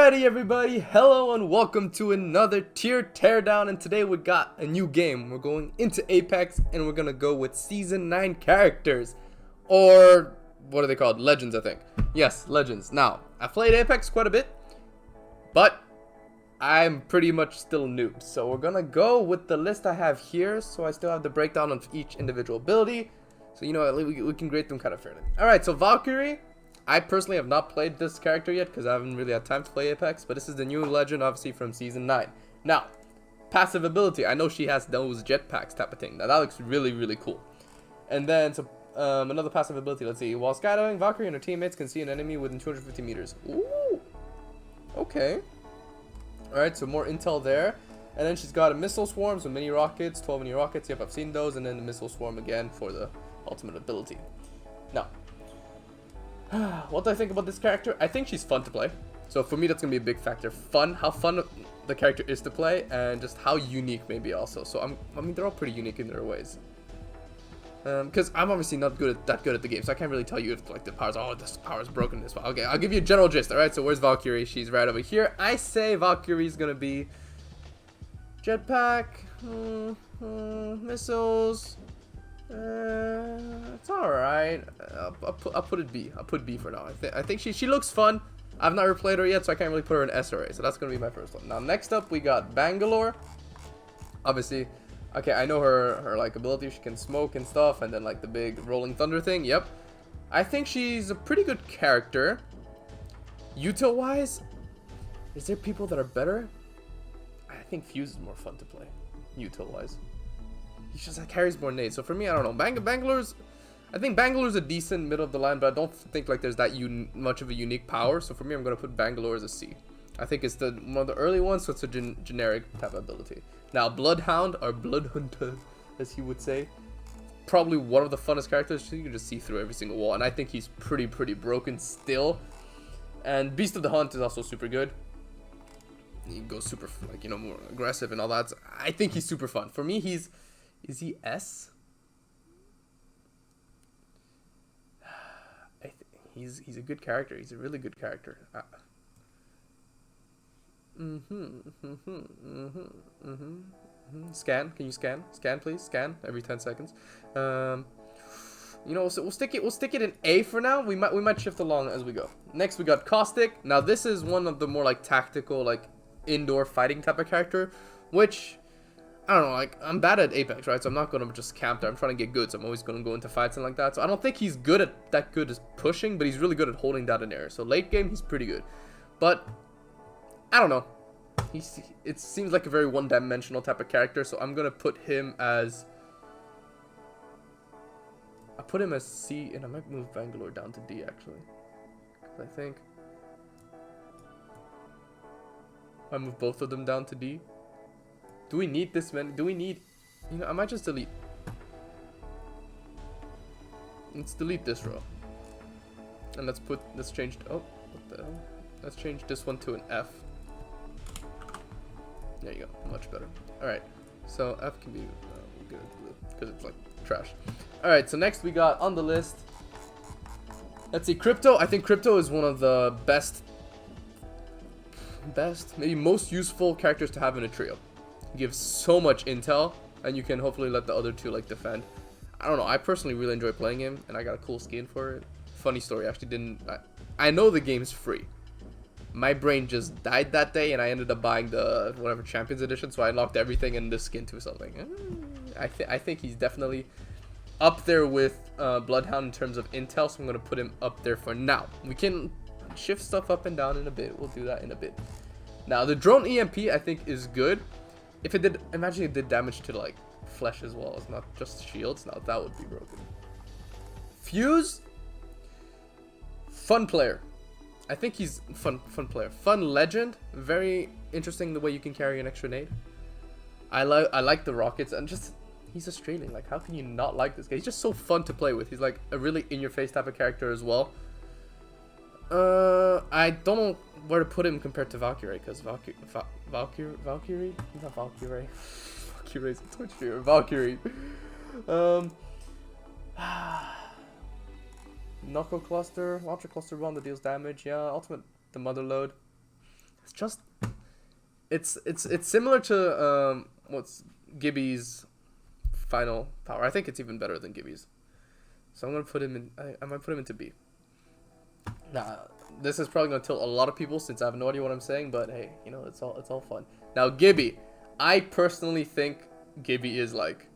Alrighty everybody, hello and welcome to another tier teardown, and today we got a new game. We're going into Apex and we're gonna go with season 9 characters, or what are they called? Legends, I think. Yes, legends. Now, I've played Apex quite a bit, but I'm pretty much still noob. So we're gonna go with the list I have here, so I still have the breakdown of each individual ability. So you know, we can grade them kind of fairly. Alright, so Valkyrie. I personally have not played this character yet because I haven't really had time to play Apex, but this is the new legend, obviously, from Season 9. Now, passive ability. I know she has those jetpacks type of thing. Now, that looks really, really cool. And then, so, another passive ability. Let's see. While skydiving, Valkyrie and her teammates can see an enemy within 250 meters. Ooh. Okay. Alright, so more intel there. And then she's got a missile swarm, so mini rockets, 12 mini rockets. Yep, I've seen those. And then the missile swarm again for the ultimate ability. Now, what do I think about this character? I think she's fun to play. So for me, that's going to be a big factor. Fun, how fun the character is to play, and just how unique maybe also. So I mean, they're all pretty unique in their ways. Because I'm obviously not that good at the game, so I can't really tell you if like the powers, oh, this power is broken this way. Okay, I'll give you a general gist. Alright, so where's Valkyrie? She's right over here. I say Valkyrie's going to be jetpack, missiles. It's alright. I'll put it B. I'll put B for now. I think she looks fun. I've not replayed her yet, so I can't really put her in S or A. So that's gonna be my first one. Now next up we got Bangalore. Obviously, okay, I know her like ability. She can smoke and stuff, and then like the big rolling thunder thing. Yep. I think she's a pretty good character. Util wise, is there people that are better? I think Fuse is more fun to play. Util wise. He just carries more nades. So for me, I don't know. I think Bangalore's a decent middle of the line, but I don't think like there's that much of a unique power. So for me, I'm gonna put Bangalore as a C. I think it's one of the early ones, so it's a generic type of ability. Now, Bloodhound, or Bloodhunter, as he would say, probably one of the funnest characters. So you can just see through every single wall, and I think he's pretty broken still. And Beast of the Hunt is also super good. He goes super, like, you know, more aggressive and all that. So I think he's super fun. For me, is he S? He's a good character. He's a really good character. Scan. Can you scan? Scan, please. Scan every 10 seconds. You know, so we'll stick it in A for now. We might shift along as we go. Next, we got Caustic. Now, this is one of the more like tactical, like indoor fighting type of character, which, I don't know, like, I'm bad at Apex, right? So I'm not going to just camp there. I'm trying to get good, so I'm always going to go into fights and like that. So I don't think he's that good at pushing, but he's really good at holding down an air. So late game, he's pretty good. But, I don't know. It seems like a very one-dimensional type of character, so I'm going to put him as... I'll put him as C, and I might move Bangalore down to D, actually. Because I think... I move both of them down to D. Do we need this many? Do we need... You know, I might just delete. Let's delete this row. And let's change... Oh, what the hell? Let's change this one to an F. There you go. Much better. Alright. So F can be good blue. Because it's like trash. Alright, so next we got on the list... Let's see, Crypto. I think Crypto is one of the best, maybe most useful characters to have in a trio. Gives so much intel, and you can hopefully let the other two like defend. I don't know, I personally really enjoy playing him, and I got a cool skin for it. Funny story, I actually didn't... I know the game's free. My brain just died that day, and I ended up buying the whatever Champions Edition, so I unlocked everything in this skin too. So I was like, I think he's definitely up there with Bloodhound in terms of intel, so I'm gonna put him up there for now. We can shift stuff up and down in a bit. We'll do that in a bit. Now the drone EMP I think is good. If it did, imagine it did damage to like flesh as well as not just shields. Now that would be broken. Fuse, fun player. I think he's fun player. Fun legend. Very interesting the way you can carry an extra nade. I like the rockets, and just he's Australian. Like, how can you not like this guy? He's just so fun to play with. He's like a really in-your-face type of character as well. I don't know where to put him compared to Valkyrie, because Valkyrie, not Valkyrie. Valkyrie's a Twitch streamer. Valkyrie. Knuckle cluster, launcher cluster bomb that deals damage. Yeah, ultimate the mother load. It's just it's similar to what's Gibby's final power. I think it's even better than Gibby's. So I'm gonna put him in. I might put him into B. Nah, this is probably gonna tilt a lot of people since I have no idea what I'm saying. But hey, you know, it's all fun. Now Gibby, I personally think Gibby is like,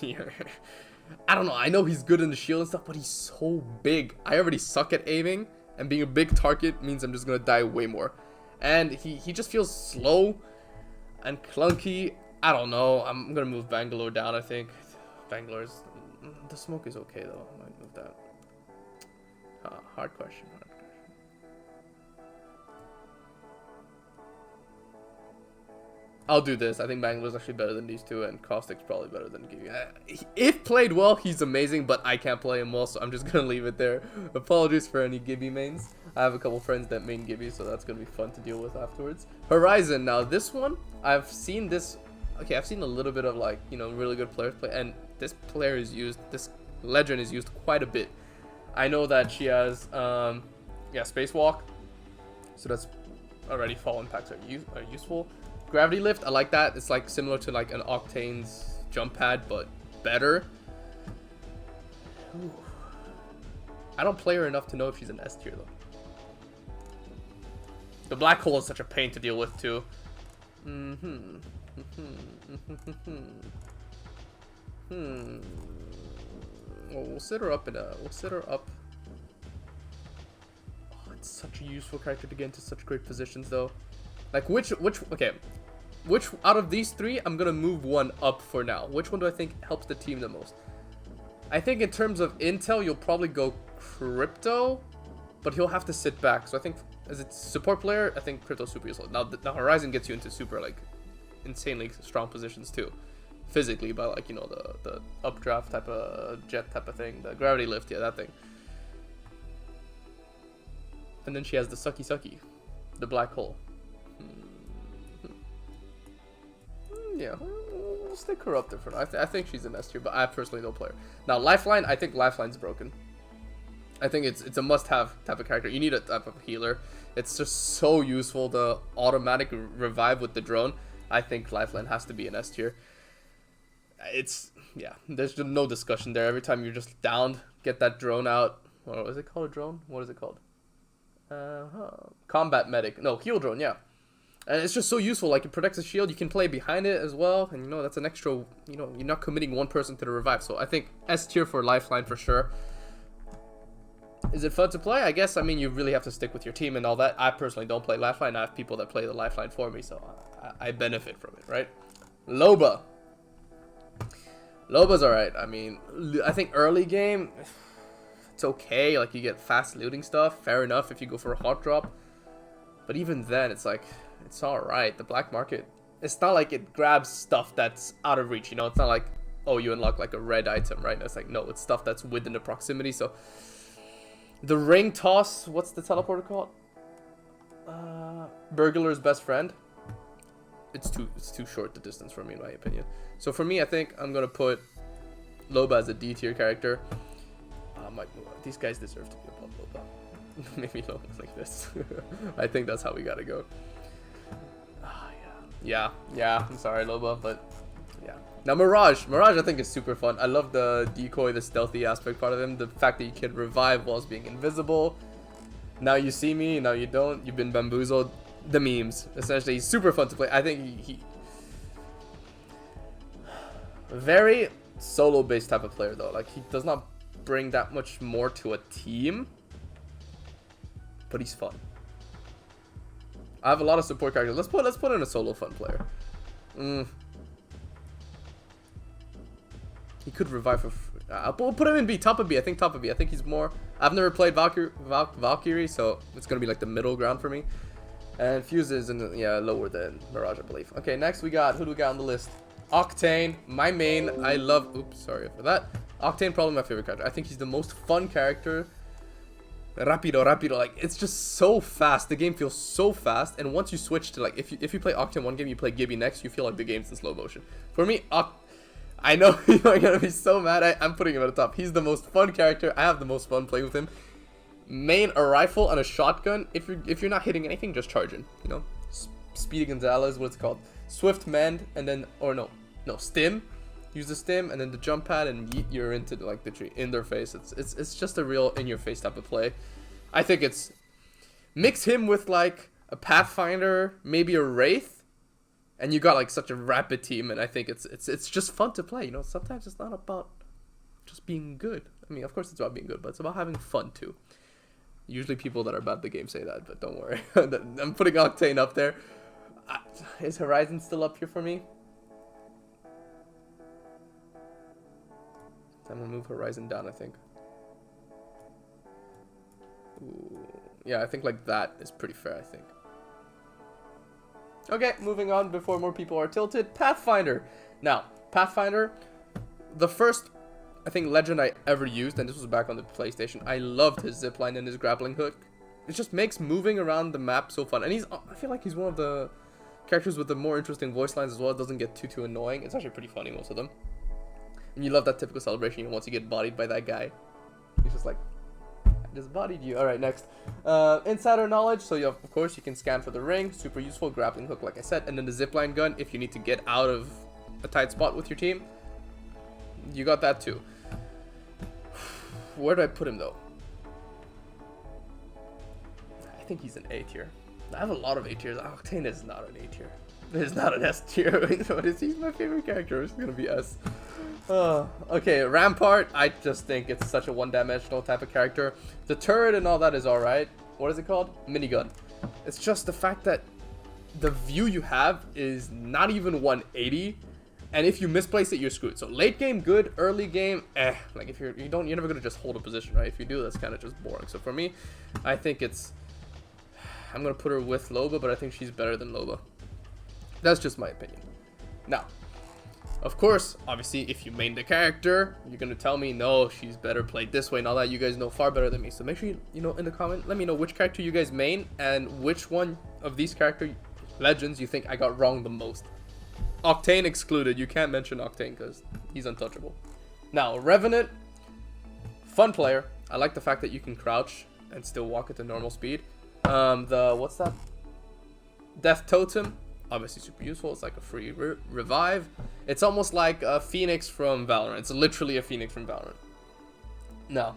I don't know. I know he's good in the shield and stuff, but he's so big. I already suck at aiming, and being a big target means I'm just gonna die way more. And he just feels slow and clunky. I don't know. I'm gonna move Bangalore down. I think Bangalore's the smoke is okay though. I might move that. Hard question. I'll do this. I think Bangalore's actually better than these two, and Caustic's probably better than Gibby. If played well, he's amazing, but I can't play him well, so I'm just gonna leave it there. Apologies for any Gibby mains. I have a couple friends that main Gibby, so that's gonna be fun to deal with afterwards. Horizon. Now this one, I've seen this. Okay, I've seen a little bit of like, you know, really good players play, and this player is used. This legend is used quite a bit. I know that she has, spacewalk, so that's already fallen packs are useful. Gravity lift, I like that. It's like similar to like an Octane's jump pad, but better. Ooh. I don't play her enough to know if she's an S tier though. The black hole is such a pain to deal with too. Well, we'll sit her up in a. We'll sit her up. Oh, it's such a useful character to get into such great positions though. Like which out of these three, I'm gonna move one up for now. Which one do I think helps the team the most? I think in terms of intel, you'll probably go Crypto, but he'll have to sit back. So I think as a support player, I think Crypto's super useful. Now Horizon gets you into super like insanely strong positions too, physically by like, you know, the updraft type of jet type of thing, the gravity lift, yeah, that thing. And then she has the sucky, the black hole. Yeah, we'll stick her up there for now. I think she's an S tier, but I personally don't play her. Now, Lifeline, I think Lifeline's broken. I think it's a must-have type of character. You need a type of healer. It's just so useful, the automatic revive with the drone. I think Lifeline has to be an S tier. Yeah, there's just no discussion there. Every time you're just downed, get that drone out. Or is it called a drone? What is it called? Combat medic. No, heal drone, yeah. And it's just so useful. Like, it protects the shield. You can play behind it as well. And, you know, that's an extra, you know, you're not committing one person to the revive. So I think S tier for Lifeline for sure. Is it fun to play? I guess, I mean, you really have to stick with your team and all that. I personally don't play Lifeline. I have people that play the Lifeline for me, so I benefit from it, right? Loba. Loba's alright. I mean, I think early game, it's okay. Like, you get fast looting stuff. Fair enough if you go for a hot drop. But even then, it's like, it's alright. The black market, it's not like it grabs stuff that's out of reach, you know? It's not like, oh, you unlock like a red item, right? It's like, no, it's stuff that's within the proximity, so... The ring toss, what's the teleporter called? Burglar's best friend. It's too short the distance for me, in my opinion. So for me, I think I'm gonna put Loba as a D tier character. These guys deserve to be above Loba. Maybe Loba's like this. I think that's how we gotta go. Yeah. I'm sorry, Loba, but yeah. Now Mirage, I think is super fun. I love the decoy, the stealthy aspect part of him. The fact that you can revive whilst being invisible. Now you see me, now you don't. You've been bamboozled. The memes. Essentially, he's super fun to play. I think he very solo-based type of player though. Like, he does not bring that much more to a team, but he's fun. I have a lot of support characters. Let's put in a solo fun player. He could revive for... we'll put him in B, top of B. I think top of B. I think he's more... I've never played Valkyrie, so it's going to be like the middle ground for me. And Fuse is lower than Mirage, I believe. Okay, next we got... Who do we got on the list? Octane, my main. I love... Oops, sorry for that. Octane, probably my favorite character. I think he's the most fun character. Rapido. Like, it's just so fast. The game feels so fast. And once you switch to, like... If you play Octane one game, you play Gibby next, you feel like the game's in slow motion. For me, I know you're gonna be so mad. I'm putting him at the top. He's the most fun character. I have the most fun playing with him. Main a rifle and a shotgun. If you're not hitting anything, just charging. You know, Speedy Gonzalez, what's it called? Swift mend, and then stim. Use the stim and then the jump pad, and yeet, you're into like the tree in their face. It's just a real in your face type of play. I think it's mix him with like a Pathfinder, maybe a Wraith, and you got like such a rapid team. And I think it's just fun to play. You know, sometimes it's not about just being good. I mean, of course it's about being good, but it's about having fun too. Usually people that are bad at the game say that, but don't worry. I'm putting Octane up there. Is Horizon still up here for me? I'm gonna move Horizon down, I think. Ooh. Yeah, I think like that is pretty fair, I think. Okay, moving on before more people are tilted. Pathfinder. Now, Pathfinder, the first, I think, legend I ever used, and this was back on the PlayStation. I loved his zipline and his grappling hook. It just makes moving around the map so fun. And I feel like he's one of the characters with the more interesting voice lines as well. It doesn't get too annoying. It's actually pretty funny, most of them. And you love that typical celebration, you know, once you get bodied by that guy. He's just like, I just bodied you. Alright, next. Insider knowledge. So, of course, you can scan for the ring. Super useful. Grappling hook, like I said. And then the zipline gun, if you need to get out of a tight spot with your team. You got that too. Where do I put him, though? I think he's an A tier. I have a lot of A tiers. Octane is not an A tier. It's not an S tier. What is he? He's my favorite character. It's gonna be S. Okay, Rampart. I just think it's such a one-dimensional type of character. The turret and all that is alright. What is it called? Minigun. It's just the fact that the view you have is not even 180, and if you misplace it, you're screwed. So late game, good. Early game, eh. Like if you're never gonna just hold a position, right? If you do, that's kind of just boring. So for me, I think I'm gonna put her with Loba, but I think she's better than Loba. That's just my opinion. Now, of course, obviously, if you main the character, you're gonna tell me, no, she's better played this way and all that. You guys know far better than me. So make sure you know in the comment, let me know which character you guys main and which one of these character legends you think I got wrong the most. Octane excluded. You can't mention Octane because he's untouchable. Now, Revenant, fun player. I like the fact that you can crouch and still walk at the normal speed. What's that? Death Totem. Obviously super useful. It's like a free revive. It's almost like a Phoenix from Valorant. It's literally a Phoenix from Valorant. Now,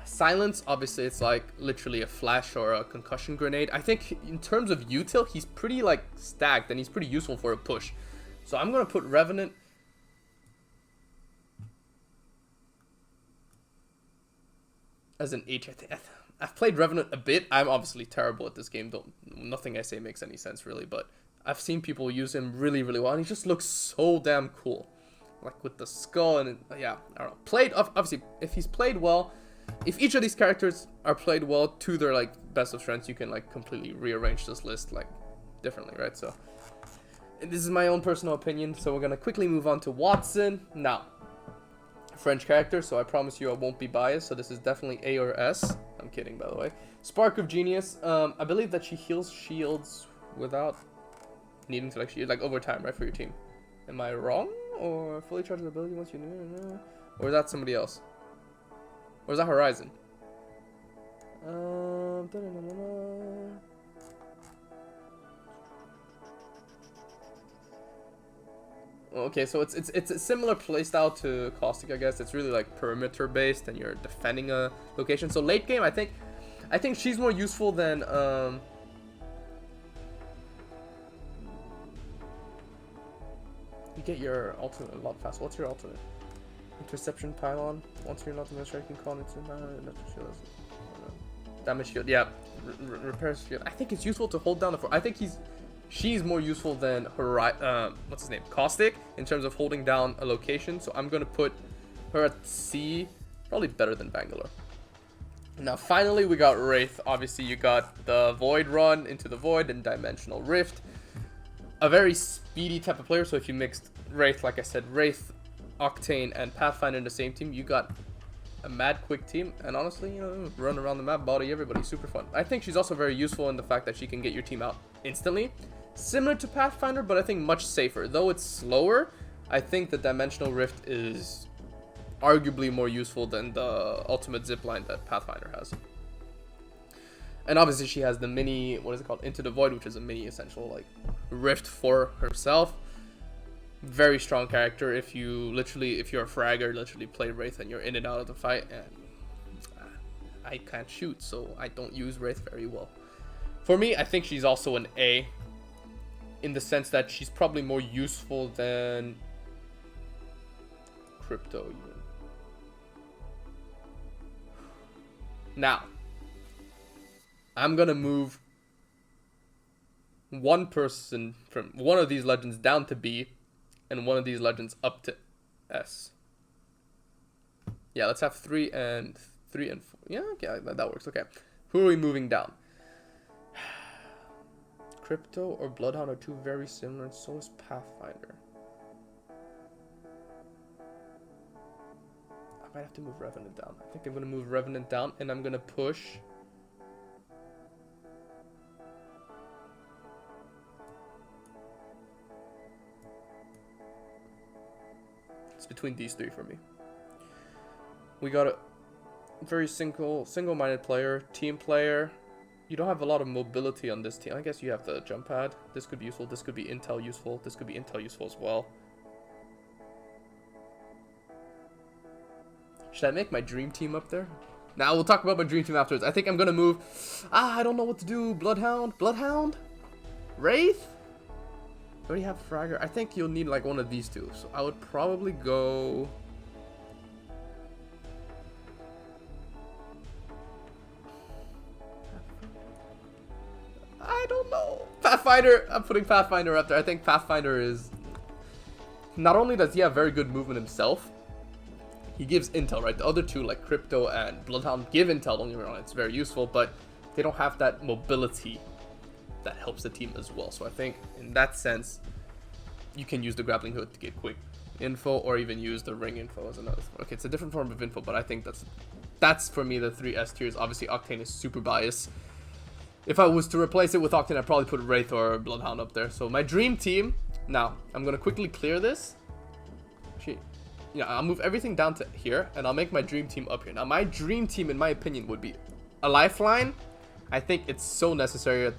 Silence, obviously it's like literally a flash or a concussion grenade. I think in terms of util, he's pretty like stacked and he's pretty useful for a push. So I'm going to put Revenant as an H. I've played Revenant a bit. I'm obviously terrible at this game. Nothing I say makes any sense really, but I've seen people use him really well, and he just looks so damn cool, like with the skull and yeah, I don't know. Played obviously if he's played well, if each of these characters are played well to their like best of strengths, you can like completely rearrange this list like differently, right? So this is my own personal opinion. So we're gonna quickly move on to Watson now. French character, so I promise you I won't be biased. So this is definitely A or S. I'm kidding, by the way. Spark of Genius. I believe that she heals shields without needing to like shield, like over time, right, for your team. Am I wrong? Or fully charges ability once you know? Or is that somebody else? Or is that Horizon? Okay, so it's a similar playstyle to Caustic, I guess. It's really like perimeter based, and you're defending a location. So late game, I think she's more useful than you get your ultimate a lot faster. What's your ultimate? Interception pylon. Once you're not in the strike, you can call it damage shield. Yeah, repair shield. I think it's useful to hold down the. I think she's more useful than what's his name? Caustic in terms of holding down a location. So I'm gonna put her at C, probably better than Bangalore. Now finally we got Wraith. Obviously you got the Void Run into the Void and Dimensional Rift. A very speedy type of player. So if you mixed Wraith, like I said, Wraith, Octane, and Pathfinder in the same team, you got a mad quick team. And honestly, you know, run around the map, body everybody, super fun. I think she's also very useful in the fact that she can get your team out instantly. Similar to Pathfinder, but I think much safer. Though it's slower, I think the Dimensional Rift is arguably more useful than the ultimate zipline that Pathfinder has. And obviously she has the mini, what is it called, Into the Void, which is a mini essential like rift for herself. Very strong character if you're a fragger, literally play Wraith and you're in and out of the fight. And I can't shoot, so I don't use Wraith very well. For me, I think she's also an A, in the sense that she's probably more useful than Crypto even. Now, I'm gonna move one person from one of these legends down to B, and one of these legends up to S. Yeah, let's have 3 and 4. Yeah, okay, that works. Okay, who are we moving down? Crypto or Bloodhound are two very similar, and so is Pathfinder. I might have to move Revenant down. I think I'm gonna move Revenant down, and I'm gonna push. It's between these 3 for me. We got a very single-minded player, team player. You don't have a lot of mobility on this team. I guess you have the jump pad. This could be useful. This could be intel useful. This could be intel useful as well. Should I make my dream team up there? Now we'll talk about my dream team afterwards. I think I'm gonna move. I don't know what to do. Bloodhound, Wraith. I already have Fragger. I think you'll need like one of these two. So I would probably go. I don't know. Pathfinder. I'm putting Pathfinder up there. I think Pathfinder is. Not only does he have very good movement himself, he gives intel, right? The other two, like Crypto and Bloodhound, give intel. Don't get me wrong, it's very useful, but they don't have that mobility that helps the team as well. So I think in that sense, you can use the grappling hook to get quick info, or even use the ring info as another. Okay, it's a different form of info, but I think that's for me the 3 S tiers. Obviously, Octane is super biased. If I was to replace it with Octane, I'd probably put Wraith or Bloodhound up there. So my dream team. Now I'm gonna quickly clear this. Yeah, I'll move everything down to here, and I'll make my dream team up here. Now, my dream team, in my opinion, would be a Lifeline. I think it's so necessary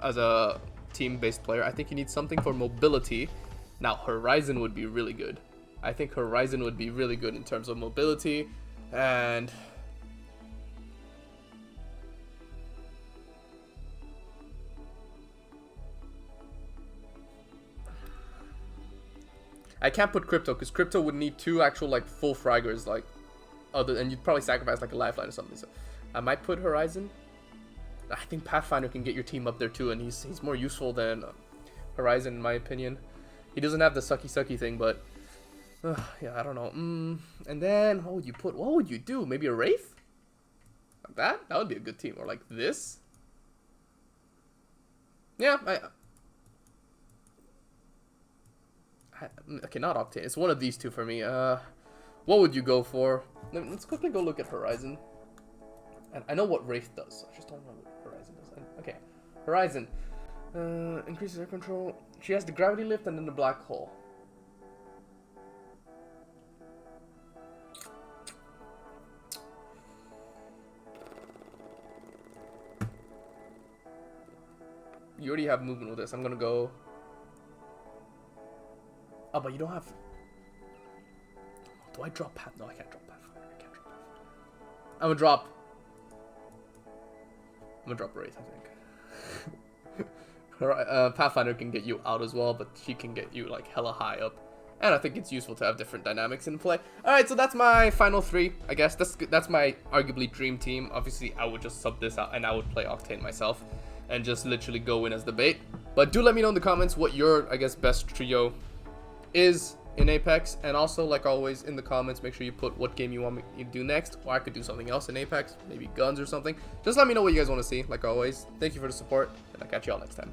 as a team-based player. I think you need something for mobility. Now, Horizon would be really good. I think Horizon would be really good in terms of mobility, and I can't put Crypto because Crypto would need 2 actual like full fraggers, like and you'd probably sacrifice like a Lifeline or something. So I might put Horizon. I think Pathfinder can get your team up there too, and he's more useful than Horizon in my opinion. He doesn't have the sucky thing, but yeah, I don't know. And then what would you put? What would you do? Maybe a Wraith? Like that? That would be a good team. Or like this? Yeah, okay, not Octane. It's one of these two for me. What would you go for? Let's quickly go look at Horizon. And I know what Wraith does. I just don't know what Horizon does. Okay, Horizon. Increases air control. She has the gravity lift and then the black hole. You already have movement with this. I'm gonna go. Oh, but you don't have. Do I drop Path? No, I can't drop Pathfinder. I can't drop Pathfinder. I'm gonna drop Wraith, I think. Pathfinder can get you out as well, but she can get you like hella high up. And I think it's useful to have different dynamics in play. Alright, so that's my final 3, I guess. That's my arguably dream team. Obviously, I would just sub this out and I would play Octane myself and just literally go in as the bait. But do let me know in the comments what your, I guess, best trio is in Apex, and also like always in the comments make sure you put what game you want me to do next, or I could do something else in Apex, maybe guns or something. Just let me know what you guys want to see. Like always, thank you for the support, and I'll catch you all next time.